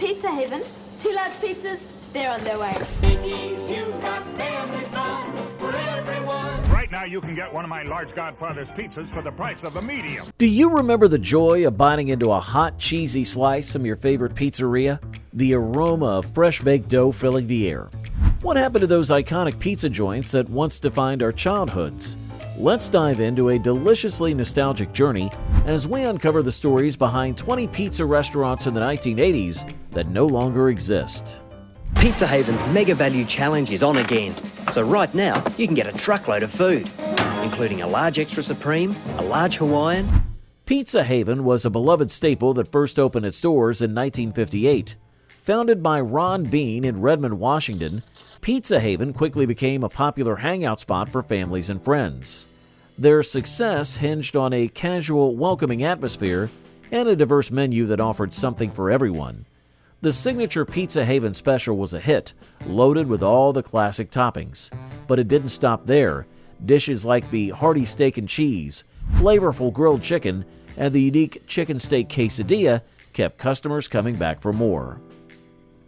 Pizza Haven. 2 large pizzas, they're on their way. Right now you can get one of my large Godfather's pizzas for the price of a medium. Do you remember the joy of biting into a hot, cheesy slice from your favorite pizzeria? The aroma of fresh-baked dough filling the air. What happened to those iconic pizza joints that once defined our childhoods? Let's dive into a deliciously nostalgic journey as we uncover the stories behind 20 pizza restaurants in the 1980s that no longer exist. Pizza Haven's Mega Value Challenge is on again. So right now, you can get a truckload of food, including a large Extra Supreme, a large Hawaiian. Pizza Haven was a beloved staple that first opened its doors in 1958. Founded by Ron Bean in Redmond, Washington, Pizza Haven quickly became a popular hangout spot for families and friends. Their success hinged on a casual, welcoming atmosphere and a diverse menu that offered something for everyone. The signature Pizza Haven special was a hit, loaded with all the classic toppings. But it didn't stop there. Dishes like the hearty steak and cheese, flavorful grilled chicken, and the unique chicken steak quesadilla kept customers coming back for more.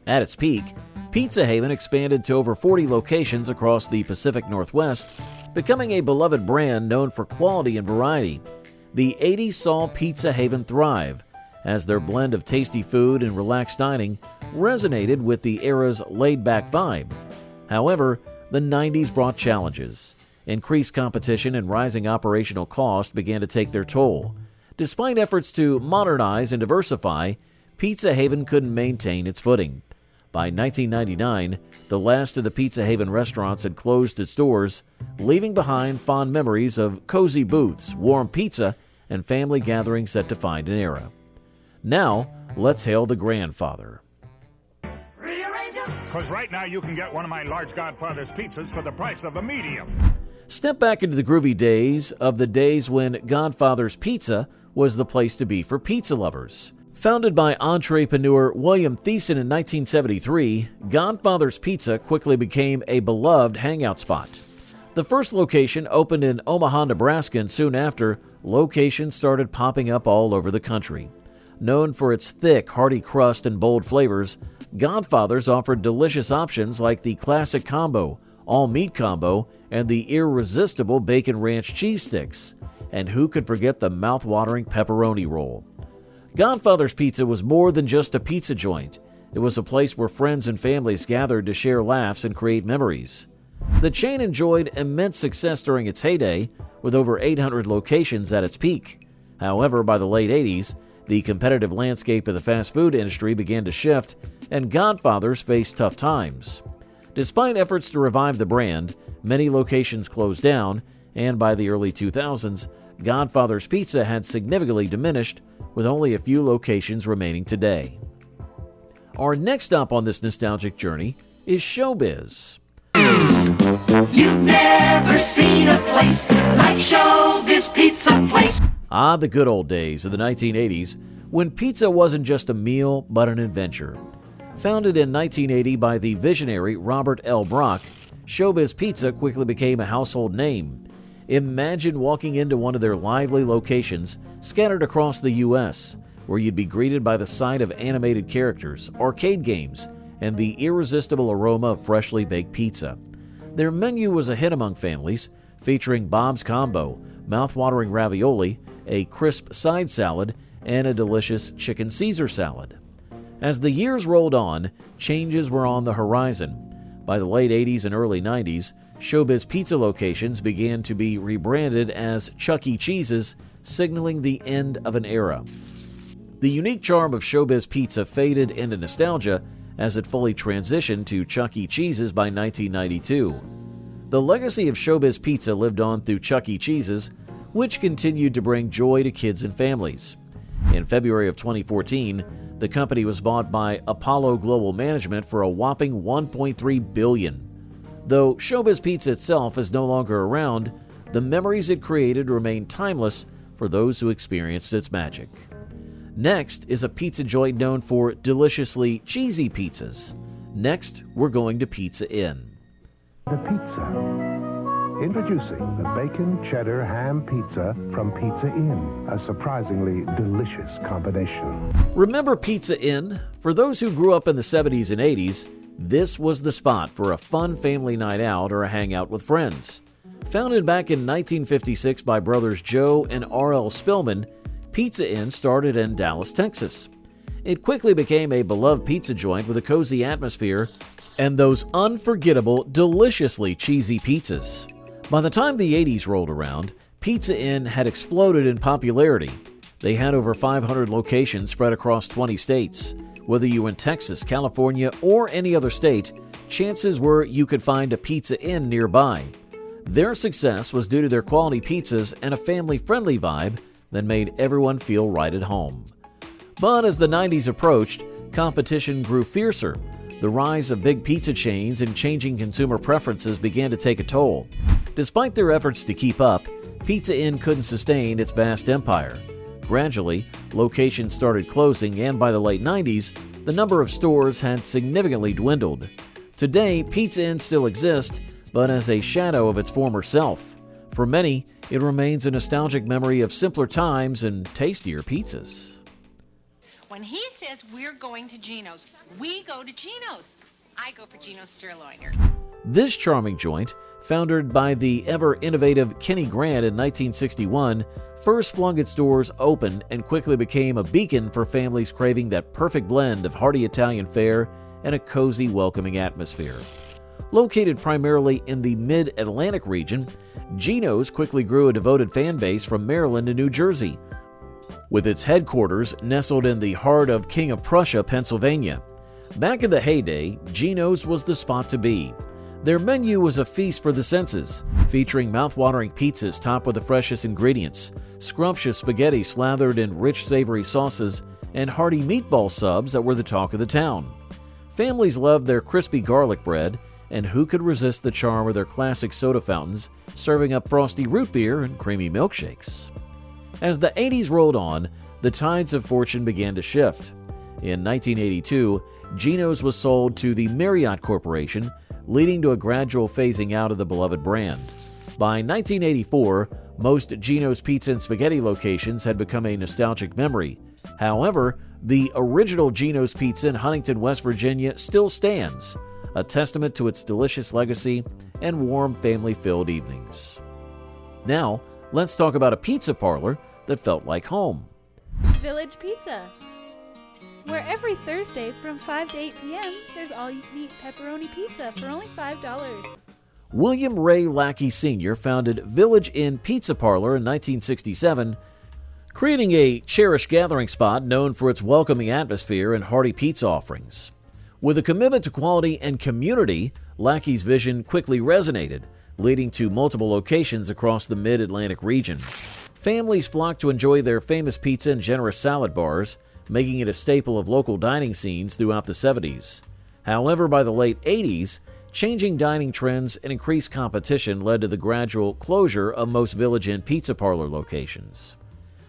At its peak, Pizza Haven expanded to over 40 locations across the Pacific Northwest, becoming a beloved brand known for quality and variety. The 80s saw Pizza Haven thrive, as their blend of tasty food and relaxed dining resonated with the era's laid-back vibe. However, the 90s brought challenges. Increased competition and rising operational costs began to take their toll. Despite efforts to modernize and diversify, Pizza Haven couldn't maintain its footing. By 1999, the last of the Pizza Haven restaurants had closed its doors, leaving behind fond memories of cozy booths, warm pizza, and family gatherings that defined an era. Now, let's hail the grandfather. Because right now you can get one of my large Godfather's pizzas for the price of a medium. Step back into the groovy days when Godfather's Pizza was the place to be for pizza lovers. Founded by entrepreneur William Thiessen in 1973, Godfather's Pizza quickly became a beloved hangout spot. The first location opened in Omaha, Nebraska, and soon after, locations started popping up all over the country. Known for its thick, hearty crust and bold flavors, Godfather's offered delicious options like the classic combo, all-meat combo, and the irresistible bacon ranch cheese sticks. And who could forget the mouth-watering pepperoni roll? Godfather's Pizza was more than just a pizza joint. It was a place where friends and families gathered to share laughs and create memories. The chain enjoyed immense success during its heyday, with over 800 locations at its peak. However, by the late 80s, the competitive landscape of the fast food industry began to shift, and Godfather's faced tough times. Despite efforts to revive the brand, many locations closed down, and by the early 2000s, Godfather's Pizza had significantly diminished, with only a few locations remaining today. Our next stop on this nostalgic journey is Showbiz. You've never seen a place like Showbiz Pizza Place. Ah, the good old days of the 1980s, when pizza wasn't just a meal but an adventure. Founded in 1980 by the visionary Robert L. Brock, Showbiz Pizza quickly became a household name. Imagine walking into one of their lively locations scattered across the U.S., where you'd be greeted by the sight of animated characters, arcade games, and the irresistible aroma of freshly baked pizza. Their menu was a hit among families, featuring Bob's Combo, mouth-watering ravioli, a crisp side salad, and a delicious chicken Caesar salad. As the years rolled on, changes were on the horizon. By the late 80s and early 90s, Showbiz Pizza locations began to be rebranded as Chuck E. Cheese's, signaling the end of an era. The unique charm of Showbiz Pizza faded into nostalgia as it fully transitioned to Chuck E. Cheese's by 1992. The legacy of Showbiz Pizza lived on through Chuck E. Cheese's, which continued to bring joy to kids and families. In February of 2014, the company was bought by Apollo Global Management for a whopping $1.3 billion. Though Showbiz Pizza itself is no longer around, the memories it created remain timeless for those who experienced its magic. Next is a pizza joint known for deliciously cheesy pizzas. Next, we're going to Pizza Inn. The pizza Introducing the bacon cheddar ham pizza from Pizza Inn, a surprisingly delicious combination. Remember Pizza Inn? For those who grew up in the 70s and 80s, this was the spot for a fun family night out or a hangout with friends. Founded back in 1956 by brothers Joe and R.L. Spillman, Pizza Inn started in Dallas, Texas. It quickly became a beloved pizza joint with a cozy atmosphere and those unforgettable, deliciously cheesy pizzas. By the time the 80s rolled around, Pizza Inn had exploded in popularity. They had over 500 locations spread across 20 states. Whether you were in Texas, California, or any other state, chances were you could find a Pizza Inn nearby. Their success was due to their quality pizzas and a family-friendly vibe that made everyone feel right at home. But as the 90s approached, competition grew fiercer. The rise of big pizza chains and changing consumer preferences began to take a toll. Despite their efforts to keep up, Pizza Inn couldn't sustain its vast empire. Gradually, locations started closing, and by the late 90s, the number of stores had significantly dwindled. Today, Pizza Inn still exists, but as a shadow of its former self. For many, it remains a nostalgic memory of simpler times and tastier pizzas. When he says we're going to Gino's, we go to Gino's. I go for Gino's sirloin. This charming joint, founded by the ever-innovative Kenny Grant in 1961, first flung its doors open and quickly became a beacon for families craving that perfect blend of hearty Italian fare and a cozy, welcoming atmosphere. Located primarily in the Mid-Atlantic region, Gino's quickly grew a devoted fan base from Maryland to New Jersey, with its headquarters nestled in the heart of King of Prussia, Pennsylvania. Back in the heyday, Gino's was the spot to be. Their menu was a feast for the senses, featuring mouth-watering pizzas topped with the freshest ingredients, scrumptious spaghetti slathered in rich savory sauces, and hearty meatball subs that were the talk of the town. Families loved their crispy garlic bread, and who could resist the charm of their classic soda fountains, serving up frosty root beer and creamy milkshakes. As the 80s rolled on, the tides of fortune began to shift. In 1982, Gino's was sold to the Marriott Corporation, leading to a gradual phasing out of the beloved brand. By 1984, most Gino's Pizza and Spaghetti locations had become a nostalgic memory. However, the original Gino's Pizza in Huntington, West Virginia still stands, a testament to its delicious legacy and warm, family-filled evenings. Now, let's talk about a pizza parlor that felt like home. Village Pizza, where every Thursday from 5 to 8 p.m. there's all-you-can-eat pepperoni pizza for only $5. William Ray Lackey Sr. founded Village Inn Pizza Parlor in 1967, creating a cherished gathering spot known for its welcoming atmosphere and hearty pizza offerings. With a commitment to quality and community, Lackey's vision quickly resonated, leading to multiple locations across the Mid-Atlantic region. Families flocked to enjoy their famous pizza and generous salad bars, making it a staple of local dining scenes throughout the 70s. However, by the late 80s, changing dining trends and increased competition led to the gradual closure of most Village Inn Pizza Parlor locations.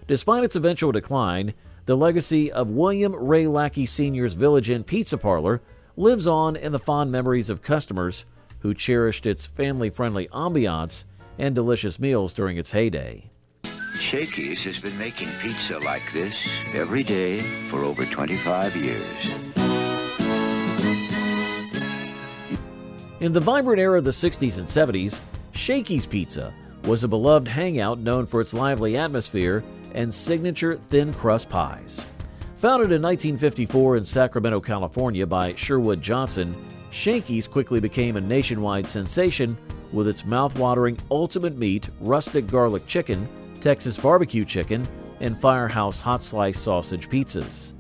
Despite its eventual decline, the legacy of William Ray Lackey Sr.'s Village Inn Pizza Parlor lives on in the fond memories of customers who cherished its family-friendly ambiance and delicious meals during its heyday. Shakey's has been making pizza like this every day for over 25 years. In the vibrant era of the 60s and 70s, Shakey's Pizza was a beloved hangout known for its lively atmosphere and signature thin crust pies. Founded in 1954 in Sacramento, California by Sherwood Johnson, Shakey's quickly became a nationwide sensation with its mouth-watering ultimate meat, rustic garlic chicken, Texas barbecue chicken, and Firehouse hot slice sausage pizzas.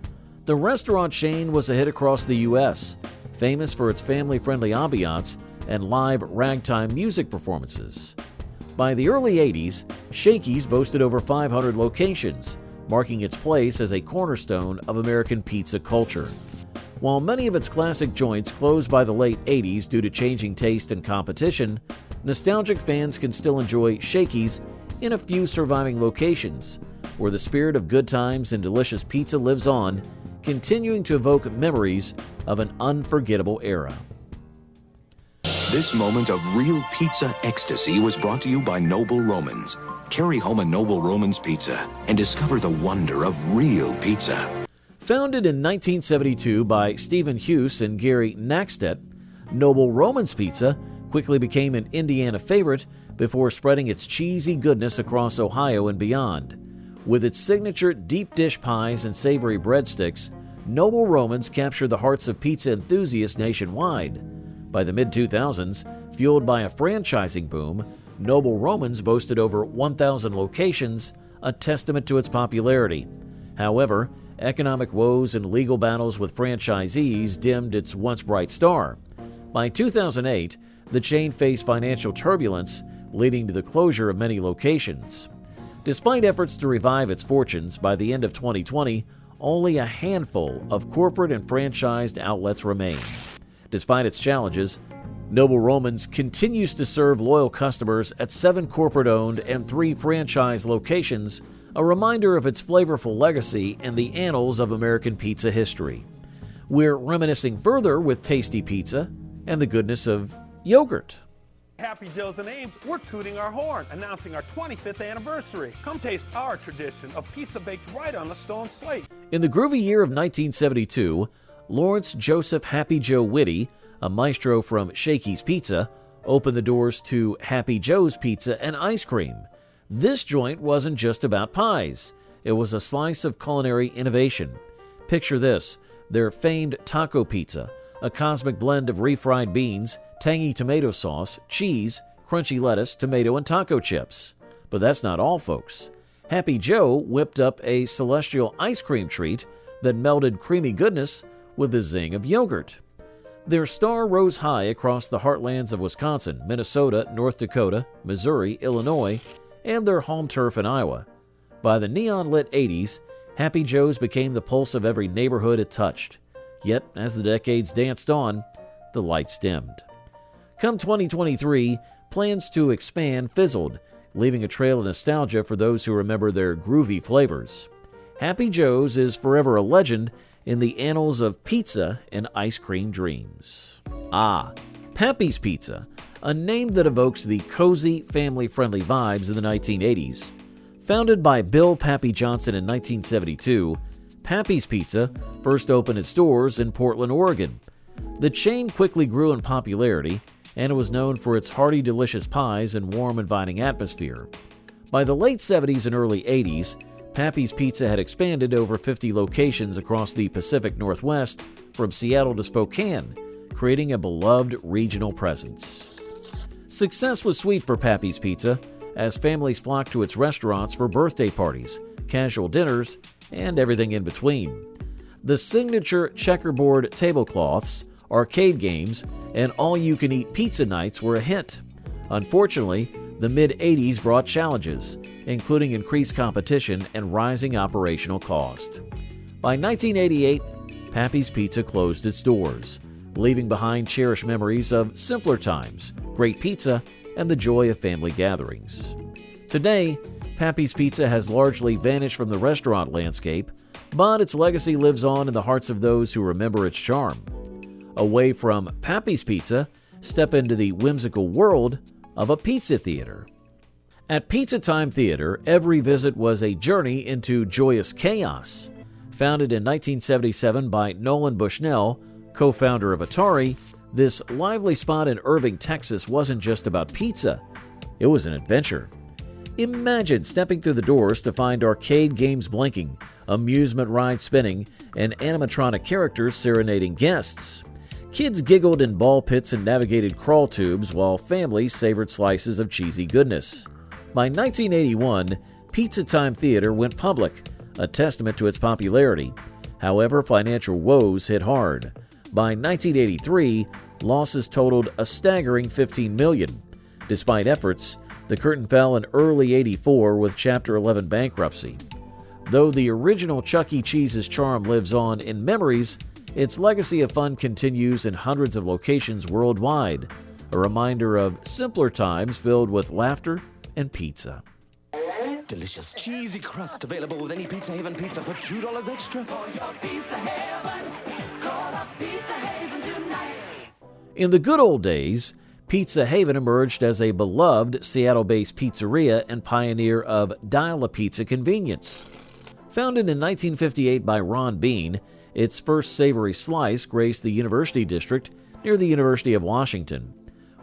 The restaurant chain was a hit across the U.S., famous for its family-friendly ambiance and live ragtime music performances. By the early 80s, Shakey's boasted over 500 locations, marking its place as a cornerstone of American pizza culture. While many of its classic joints closed by the late 80s due to changing taste and competition, nostalgic fans can still enjoy Shakey's in a few surviving locations, where the spirit of good times and delicious pizza lives on, continuing to evoke memories of an unforgettable era. This moment of real pizza ecstasy was brought to you by Noble Romans. Carry home a Noble Romans pizza and discover the wonder of real pizza. Founded in 1972 by Stephen Hughes and Gary Nackstedt, Noble Romans Pizza quickly became an Indiana favorite before spreading its cheesy goodness across Ohio and beyond. With its signature deep dish pies and savory breadsticks, Noble Romans captured the hearts of pizza enthusiasts nationwide. By the mid-2000s, fueled by a franchising boom, Noble Romans boasted over 1,000 locations, a testament to its popularity. However, economic woes and legal battles with franchisees dimmed its once bright star. By 2008, the chain faced financial turbulence, leading to the closure of many locations. Despite efforts to revive its fortunes, by the end of 2020, only a handful of corporate and franchised outlets remain. Despite its challenges, Noble Romans continues to serve loyal customers at 7 corporate-owned and 3 franchise locations, a reminder of its flavorful legacy and the annals of American pizza history. We're reminiscing further with tasty pizza and the goodness of yogurt. Happy Joe's and Ames, we're tooting our horn, announcing our 25th anniversary. Come taste our tradition of pizza baked right on the stone slate. In the groovy year of 1972, Lawrence Joseph Happy Joe Whitty, a maestro from Shakey's Pizza, opened the doors to Happy Joe's Pizza and Ice Cream. This joint wasn't just about pies. It was a slice of culinary innovation. Picture this, their famed taco pizza, a cosmic blend of refried beans, tangy tomato sauce, cheese, crunchy lettuce, tomato, and taco chips. But that's not all, folks. Happy Joe whipped up a celestial ice cream treat that melded creamy goodness with the zing of yogurt. Their star rose high across the heartlands of Wisconsin, Minnesota, North Dakota, Missouri, Illinois, and their home turf in Iowa. By the neon-lit 80s, Happy Joe's became the pulse of every neighborhood it touched. Yet, as the decades danced on, the lights dimmed. Come 2023, plans to expand fizzled, leaving a trail of nostalgia for those who remember their groovy flavors. Happy Joe's is forever a legend in the annals of pizza and ice cream dreams. Pappy's Pizza, a name that evokes the cozy, family-friendly vibes of the 1980s. Founded by Bill Pappy Johnson in 1972, Pappy's Pizza first opened its doors in Portland, Oregon. The chain quickly grew in popularity, and it was known for its hearty, delicious pies and warm, inviting atmosphere. By the late 70s and early 80s, Pappy's Pizza had expanded over 50 locations across the Pacific Northwest, from Seattle to Spokane, creating a beloved regional presence. Success was sweet for Pappy's Pizza, as families flocked to its restaurants for birthday parties, casual dinners, and everything in between. The signature checkerboard tablecloths, arcade games, and all-you-can-eat pizza nights were a hit. Unfortunately, the mid-'80s brought challenges, including increased competition and rising operational cost. By 1988, Pappy's Pizza closed its doors, leaving behind cherished memories of simpler times, great pizza, and the joy of family gatherings. Today, Pappy's Pizza has largely vanished from the restaurant landscape, but its legacy lives on in the hearts of those who remember its charm. Away from Pappy's Pizza, step into the whimsical world of a pizza theater. At Pizza Time Theater, every visit was a journey into joyous chaos. Founded in 1977 by Nolan Bushnell, co-founder of Atari, this lively spot in Irving, Texas wasn't just about pizza. It was an adventure. Imagine stepping through the doors to find arcade games blinking, amusement rides spinning, and animatronic characters serenading guests. Kids giggled in ball pits and navigated crawl tubes, while families savored slices of cheesy goodness. By 1981, Pizza Time Theater went public, a testament to its popularity. However, financial woes hit hard. By 1983, losses totaled a staggering $15 million. Despite efforts, the curtain fell in early '84 with Chapter 11 bankruptcy. Though the original Chuck E. Cheese's charm lives on in memories, its legacy of fun continues in hundreds of locations worldwide, a reminder of simpler times filled with laughter and pizza. Delicious cheesy crust available with any Pizza Haven pizza for $2 extra. For your Pizza Haven, call up Pizza Haven tonight. In the good old days, Pizza Haven emerged as a beloved Seattle-based pizzeria and pioneer of dial-a-pizza convenience. Founded in 1958 by Ron Bean, its first savory slice graced the University District near the University of Washington.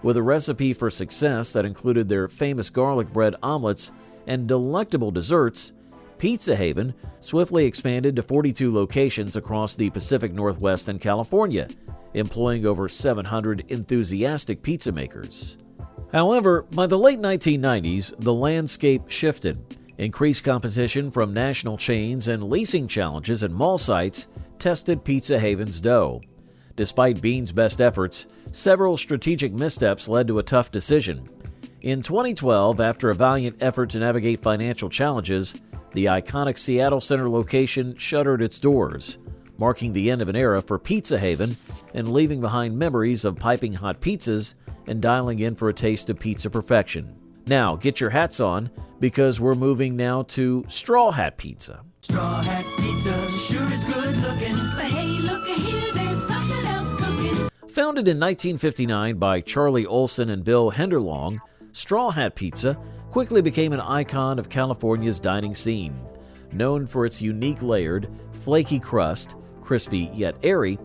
With a recipe for success that included their famous garlic bread omelets and delectable desserts, Pizza Haven swiftly expanded to 42 locations across the Pacific Northwest and California, employing over 700 enthusiastic pizza makers. However, by the late 1990s, the landscape shifted. Increased competition from national chains and leasing challenges at mall sites tested Pizza Haven's dough. Despite Bean's best efforts, several strategic missteps led to a tough decision. In 2012, after a valiant effort to navigate financial challenges, the iconic Seattle Center location shuttered its doors, marking the end of an era for Pizza Haven and leaving behind memories of piping hot pizzas and dialing in for a taste of pizza perfection. Now, get your hats on, because we're moving now to Straw Hat Pizza. Straw Hat Pizza sure is good looking. But hey, look here, there's something else cooking. Founded in 1959 by Charlie Olson and Bill Henderlong, Straw Hat Pizza quickly became an icon of California's dining scene. Known for its unique layered, flaky crust, crispy yet airy,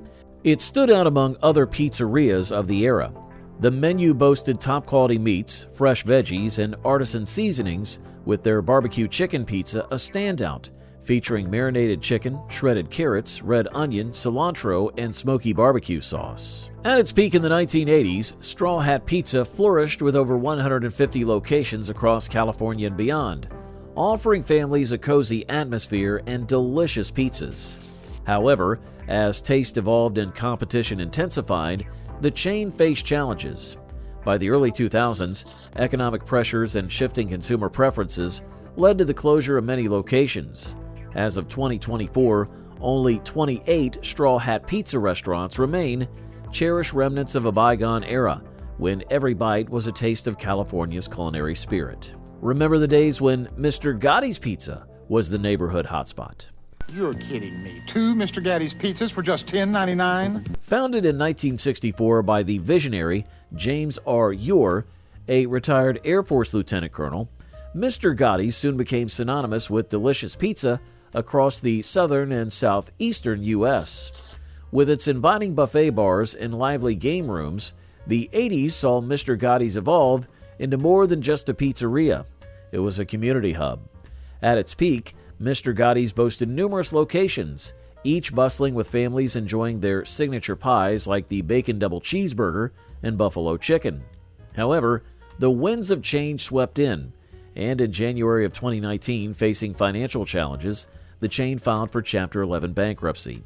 it stood out among other pizzerias of the era. The menu boasted top-quality meats, fresh veggies, and artisan seasonings, with their barbecue chicken pizza a standout, featuring marinated chicken, shredded carrots, red onion, cilantro, and smoky barbecue sauce. At its peak in the 1980s, Straw Hat Pizza flourished with over 150 locations across California and beyond, offering families a cozy atmosphere and delicious pizzas. However, as taste evolved and competition intensified, the chain faced challenges. By the early 2000s, economic pressures and shifting consumer preferences led to the closure of many locations. As of 2024, only 28 Straw Hat Pizza restaurants remain, cherished remnants of a bygone era when every bite was a taste of California's culinary spirit. Remember the days when Mr. Gotti's Pizza was the neighborhood hotspot? You're kidding me. 2 Mr. Gaddy's pizzas for just $10.99? Founded in 1964 by the visionary James R. Ure, a retired Air Force lieutenant colonel, Mr. Gotti's soon became synonymous with delicious pizza across the southern and southeastern U.S. With its inviting buffet bars and lively game rooms, the 80s saw Mr. Gotti's evolve into more than just a pizzeria. It was a community hub. At its peak, Mr. Gotti's boasted numerous locations, each bustling with families enjoying their signature pies like the bacon double cheeseburger and buffalo chicken. However, the winds of change swept in, and in January of 2019, facing financial challenges, the chain filed for Chapter 11 bankruptcy.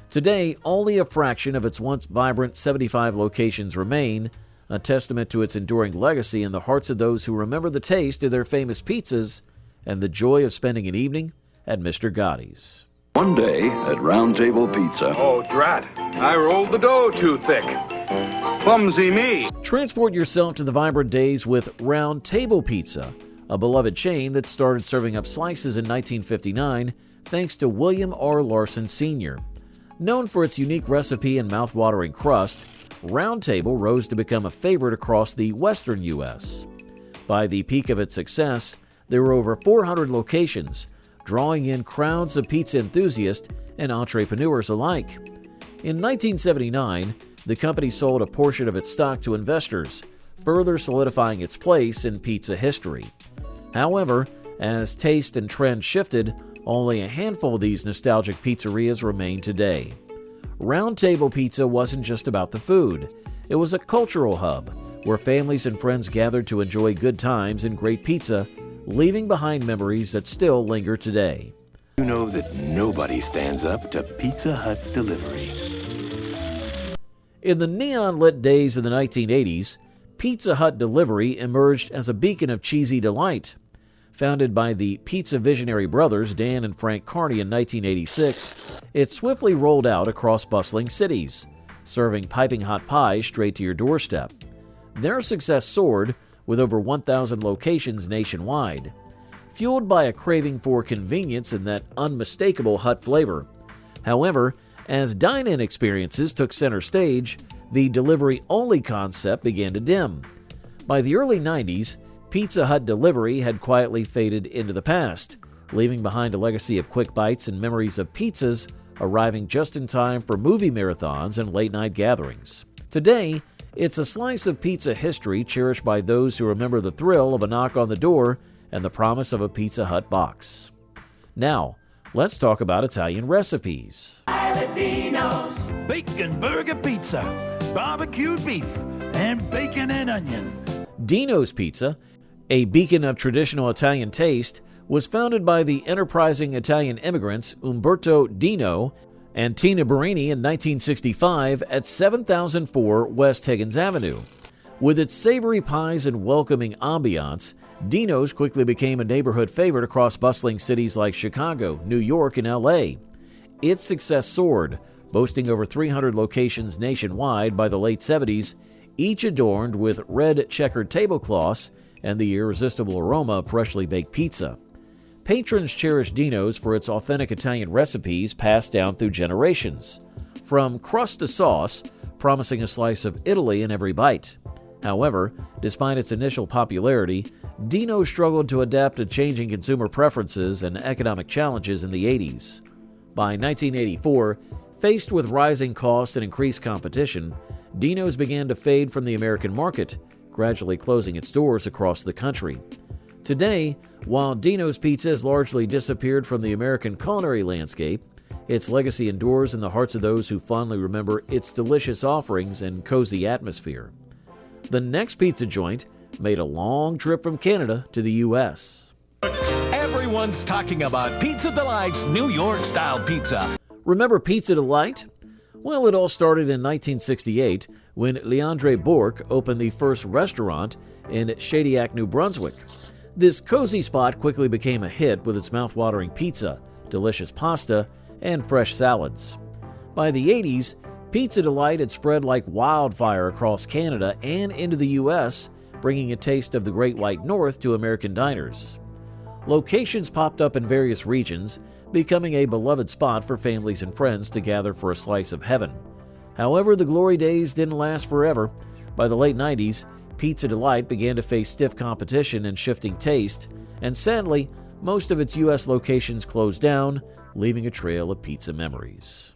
Today, only a fraction of its once vibrant 75 locations remain, a testament to its enduring legacy in the hearts of those who remember the taste of their famous pizzas and the joy of spending an evening at Mr. Gotti's. One day at Round Table Pizza. Oh, drat. I rolled the dough too thick. Clumsy me. Transport yourself to the vibrant days with Round Table Pizza, a beloved chain that started serving up slices in 1959 thanks to William R. Larson Sr. Known for its unique recipe and mouth-watering crust, Round Table rose to become a favorite across the western U.S. By the peak of its success, there were over 400 locations, drawing in crowds of pizza enthusiasts and entrepreneurs alike. In 1979, the company sold a portion of its stock to investors, further solidifying its place in pizza history. However, as taste and trend shifted, only a handful of these nostalgic pizzerias remain today. Round Table Pizza wasn't just about the food. It was a cultural hub where families and friends gathered to enjoy good times and great pizza, leaving behind memories that still linger today. You know that nobody stands up to Pizza Hut delivery. In the neon-lit days of the 1980s, Pizza Hut delivery emerged as a beacon of cheesy delight. Founded by the pizza visionary brothers Dan and Frank Carney in 1986, it swiftly rolled out across bustling cities, serving piping hot pies straight to your doorstep. Their success soared, with over 1,000 locations nationwide. Fueled by a craving for convenience and that unmistakable Hut flavor. However, as dine-in experiences took center stage, the delivery-only concept began to dim. By the early 90s, Pizza Hut delivery had quietly faded into the past, leaving behind a legacy of quick bites and memories of pizzas arriving just in time for movie marathons and late-night gatherings. Today, it's a slice of pizza history cherished by those who remember the thrill of a knock on the door and the promise of a Pizza Hut box. Now, let's talk about Italian recipes. Bacon burger pizza, barbecued beef, and bacon and onion. Dino's Pizza, a beacon of traditional Italian taste, was founded by the enterprising Italian immigrants Umberto Dino and Tina Barini in 1965 at 7004 West Higgins Avenue. With its savory pies and welcoming ambiance, Dino's quickly became a neighborhood favorite across bustling cities like Chicago, New York, and LA. Its success soared, boasting over 300 locations nationwide by the late 70s, each adorned with red checkered tablecloths and the irresistible aroma of freshly baked pizza. Patrons cherish Dino's for its authentic Italian recipes passed down through generations, from crust to sauce, promising a slice of Italy in every bite. However, despite its initial popularity, Dino struggled to adapt to changing consumer preferences and economic challenges in the 80s. By 1984, faced with rising costs and increased competition, Dino's began to fade from the American market, gradually closing its doors across the country. Today, while Dino's Pizza has largely disappeared from the American culinary landscape, its legacy endures in the hearts of those who fondly remember its delicious offerings and cozy atmosphere. The next pizza joint made a long trip from Canada to the U.S. Everyone's talking about Pizza Delight's New York-style pizza. Remember Pizza Delight? Well, it all started in 1968 when Leandre Bourque opened the first restaurant in Shediac, New Brunswick. This cozy spot quickly became a hit with its mouth-watering pizza, delicious pasta, and fresh salads. By the 80s, Pizza Delight had spread like wildfire across Canada and into the U.S., bringing a taste of the Great White North to American diners. Locations popped up in various regions, becoming a beloved spot for families and friends to gather for a slice of heaven. However, the glory days didn't last forever. By the late 90s, Pizza Delight began to face stiff competition and shifting taste, and sadly, most of its U.S. locations closed down, leaving a trail of pizza memories.